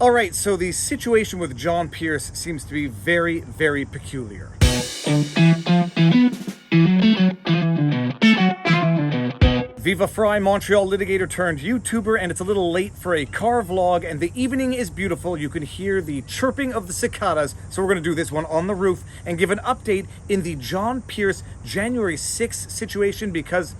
All right, so the situation with John Pierce seems to be very, very peculiar. Viva Frei, Montreal litigator turned YouTuber, and it's a little late for a car vlog, and the evening is beautiful. You can hear the chirping of the cicadas, so we're going to do this one on the roof and give an update in the John Pierce January 6th situation, because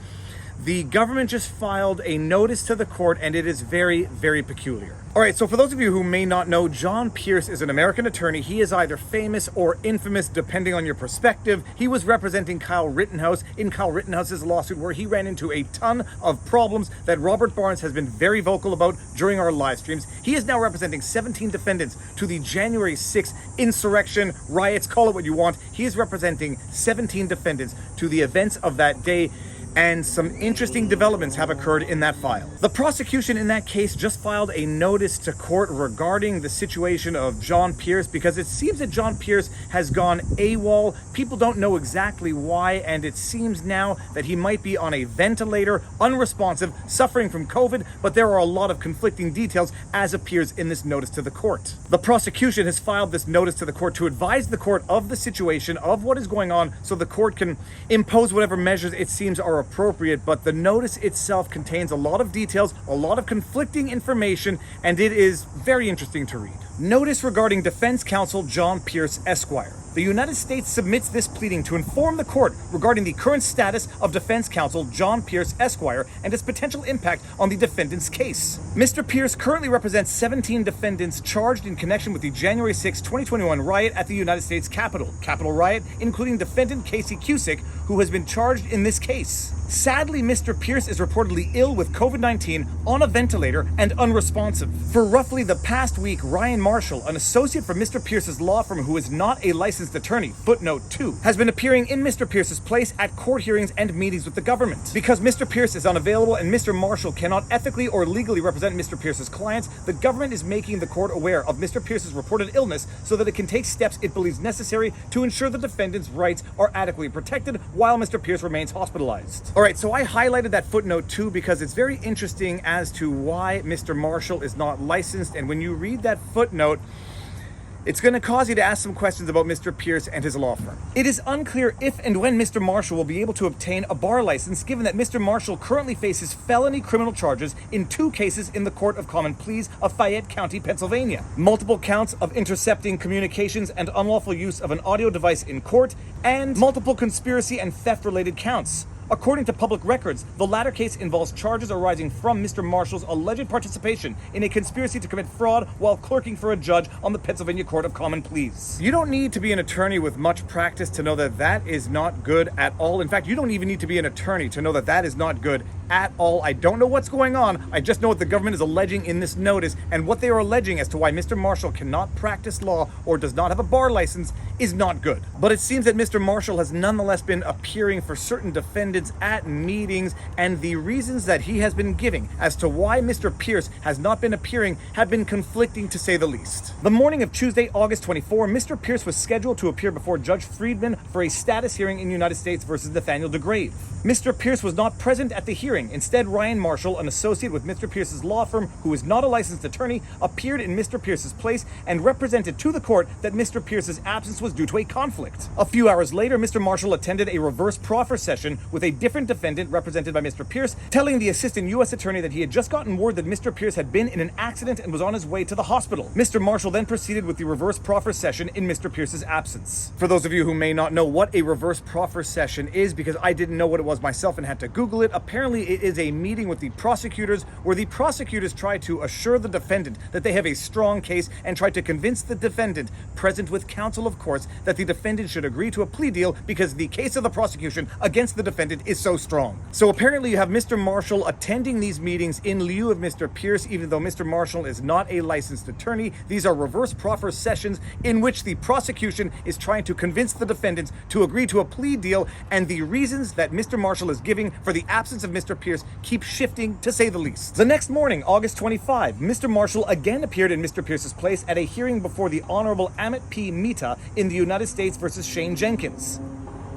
the government just filed a notice to the court, and it is very, very peculiar. All right, so for those of you who may not know, John Pierce is an American attorney. He is either famous or infamous, depending on your perspective. He was representing Kyle Rittenhouse in Kyle Rittenhouse's lawsuit, where he ran into a ton of problems that Robert Barnes has been very vocal about during our live streams. He is now representing 17 defendants to the January 6th insurrection, riots, call it what you want. He is representing 17 defendants to the events of that day, and some interesting developments have occurred in that file. The prosecution in that case just filed a notice to court regarding the situation of John Pierce, because it seems that John Pierce has gone AWOL. People don't know exactly why, and it seems now that he might be on a ventilator, unresponsive, suffering from COVID, but there are a lot of conflicting details as appears in this notice to the court. The prosecution has filed this notice to the court to advise the court of the situation, of what is going on, so the court can impose whatever measures it seems are appropriate. But the notice itself contains a lot of details, a lot of conflicting information, and it is very interesting to read. Notice regarding defense counsel John Pierce Esquire. The United States submits this pleading to inform the court regarding the current status of defense counsel John Pierce Esquire and its potential impact on the defendant's case. Mr. Pierce currently represents 17 defendants charged in connection with the January 6, 2021 riot at the United States Capitol. Capitol riot, including defendant Casey Cusick, who has been charged in this case. Sadly, Mr. Pierce is reportedly ill with COVID-19, on a ventilator, and unresponsive. For roughly the past week, Ryan Marshall, an associate for Mr. Pierce's law firm who is not a licensed attorney, footnote 2, has been appearing in Mr. Pierce's place at court hearings and meetings with the government. Because Mr. Pierce is unavailable and Mr. Marshall cannot ethically or legally represent Mr. Pierce's clients, the government is making the court aware of Mr. Pierce's reported illness so that it can take steps it believes necessary to ensure the defendant's rights are adequately protected while Mr. Pierce remains hospitalized. All right, so I highlighted that footnote 2 because it's very interesting as to why Mr. Marshall is not licensed, and when you read that footnote, it's going to cause you to ask some questions about Mr. Pierce and his law firm. It is unclear if and when Mr. Marshall will be able to obtain a bar license, given that Mr. Marshall currently faces felony criminal charges in 2 cases in the Court of Common Pleas of Fayette County, Pennsylvania. Multiple counts of intercepting communications and unlawful use of an audio device in court, and multiple conspiracy and theft-related counts. According to public records, the latter case involves charges arising from Mr. Marshall's alleged participation in a conspiracy to commit fraud while clerking for a judge on the Pennsylvania Court of Common Pleas. You don't need to be an attorney with much practice to know that that is not good at all. In fact, you don't even need to be an attorney to know that that is not good at all. I don't know what's going on. I just know what the government is alleging in this notice, and what they are alleging as to why Mr. Marshall cannot practice law or does not have a bar license is not good. But it seems that Mr. Marshall has nonetheless been appearing for certain defendants at meetings, and the reasons that he has been giving as to why Mr. Pierce has not been appearing have been conflicting, to say the least. The morning of Tuesday, August 24, Mr. Pierce was scheduled to appear before Judge Friedman for a status hearing in United States versus Nathaniel DeGrave. Mr. Pierce was not present at the hearing. Instead, Ryan Marshall, an associate with Mr. Pierce's law firm who is not a licensed attorney, appeared in Mr. Pierce's place and represented to the court that Mr. Pierce's absence was due to a conflict. A few hours later, Mr. Marshall attended a reverse proffer session with a different defendant represented by Mr. Pierce, telling the assistant U.S. attorney that he had just gotten word that Mr. Pierce had been in an accident and was on his way to the hospital. Mr. Marshall then proceeded with the reverse proffer session in Mr. Pierce's absence. For those of you who may not know what a reverse proffer session is, because I didn't know what it was myself and had to Google it, apparently it is a meeting with the prosecutors where the prosecutors try to assure the defendant that they have a strong case and try to convince the defendant, present with counsel of course, that the defendant should agree to a plea deal because the case of the prosecution against the defendant is so strong. So apparently you have Mr. Marshall attending these meetings in lieu of Mr. Pierce, even though Mr. Marshall is not a licensed attorney. These are reverse proffer sessions in which the prosecution is trying to convince the defendants to agree to a plea deal, and the reasons that Mr. Marshall is giving for the absence of Mr. Pierce keep shifting, to say the least. The next morning, August 25, Mr. Marshall again appeared in Mr. Pierce's place at a hearing before the Honorable Amit P. Mehta in the United States versus Shane Jenkins.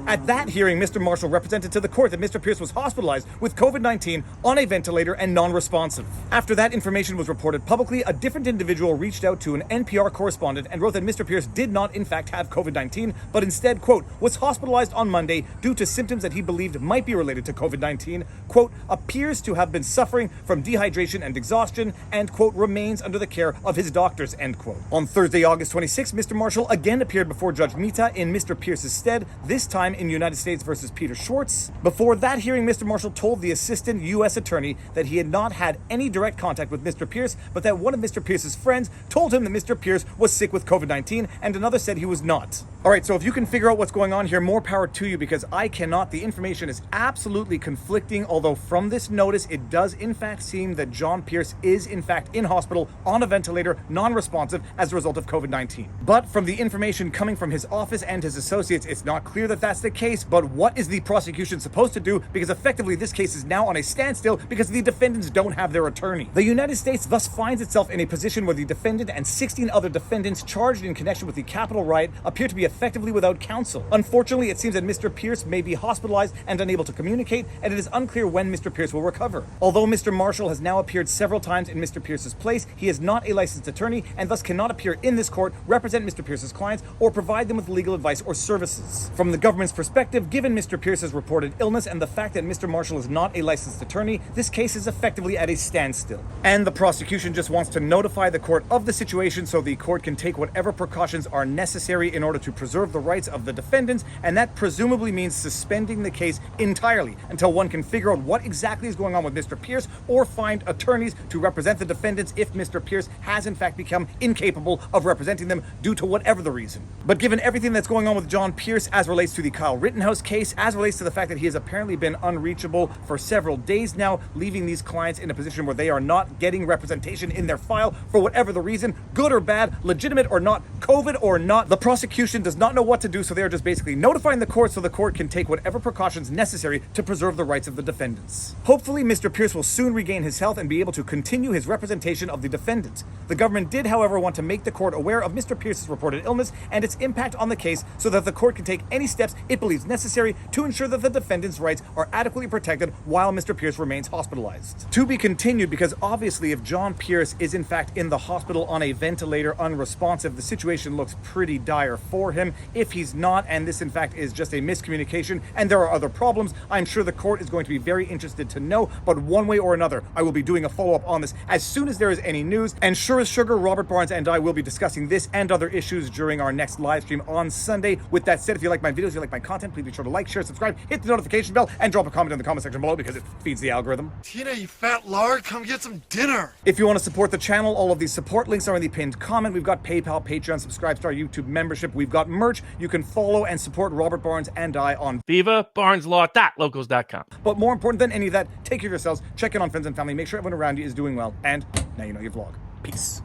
At that hearing, Mr. Marshall represented to the court that Mr. Pierce was hospitalized with COVID-19 on a ventilator and non-responsive. After that information was reported publicly, a different individual reached out to an NPR correspondent and wrote that Mr. Pierce did not in fact have COVID-19, but instead, quote, was hospitalized on Monday due to symptoms that he believed might be related to COVID-19, quote, appears to have been suffering from dehydration and exhaustion, and, quote, remains under the care of his doctors, end quote. On Thursday, August 26, Mr. Marshall again appeared before Judge Mita in Mr. Pierce's stead, this time in United States versus Peter Schwartz. Before that hearing, Mr. Marshall told the assistant U.S. attorney that he had not had any direct contact with Mr. Pierce, but that one of Mr. Pierce's friends told him that Mr. Pierce was sick with COVID-19, and another said he was not. All right, so if you can figure out what's going on here, more power to you, because I cannot. The information is absolutely conflicting, although from this notice, it does in fact seem that John Pierce is in fact in hospital on a ventilator, non-responsive as a result of COVID-19. But from the information coming from his office and his associates, it's not clear that that's the case. But what is the prosecution supposed to do? Because effectively this case is now on a standstill because the defendants don't have their attorney. The United States thus finds itself in a position where the defendant and 16 other defendants charged in connection with the Capitol riot appear to be effectively without counsel. Unfortunately, it seems that Mr. Pierce may be hospitalized and unable to communicate, and it is unclear when Mr. Pierce will recover. Although Mr. Marshall has now appeared several times in Mr. Pierce's place, he is not a licensed attorney and thus cannot appear in this court, represent Mr. Pierce's clients, or provide them with legal advice or services. From the government's perspective, given Mr. Pierce's reported illness and the fact that Mr. Marshall is not a licensed attorney, this case is effectively at a standstill. And the prosecution just wants to notify the court of the situation so the court can take whatever precautions are necessary in order to preserve the rights of the defendants, and that presumably means suspending the case entirely until one can figure out what exactly is going on with Mr. Pierce or find attorneys to represent the defendants if Mr. Pierce has in fact become incapable of representing them due to whatever the reason. But given everything that's going on with John Pierce as relates to the Kyle Rittenhouse case, as relates to the fact that he has apparently been unreachable for several days now, leaving these clients in a position where they are not getting representation in their file for whatever the reason, good or bad, legitimate or not, COVID or not, the prosecution does not know what to do, so they are just basically notifying the court so the court can take whatever precautions necessary to preserve the rights of the defendants. Hopefully, Mr. Pierce will soon regain his health and be able to continue his representation of the defendant. The government did, however, want to make the court aware of Mr. Pierce's reported illness and its impact on the case so that the court can take any steps it believes necessary to ensure that the defendant's rights are adequately protected while Mr. Pierce remains hospitalized. To be continued, because obviously if John Pierce is in fact in the hospital on a ventilator unresponsive, the situation looks pretty dire for him. If he's not, and this in fact is just a miscommunication and there are other problems, I'm sure the court is going to be very interested to know, but one way or another, I will be doing a follow-up on this as soon as there is any news, and sure as sugar, Robert Barnes and I will be discussing this and other issues during our next live stream on Sunday. With that said, if you like my videos, if you like my content, please be sure to like, share, subscribe, hit the notification bell, and drop a comment in the comment section below because it feeds the algorithm. Tina, you fat lard, come get some dinner. If you want to support the channel, all of these support links are in the pinned comment. We've got PayPal, Patreon, subscribe to our YouTube membership. We've got merch. You can follow and support Robert Barnes and I on VivaBarnesLaw.locals.com. But more important than any of that, take care of yourselves, check in on friends and family, make sure everyone around you is doing well, and now you know your vlog. Peace.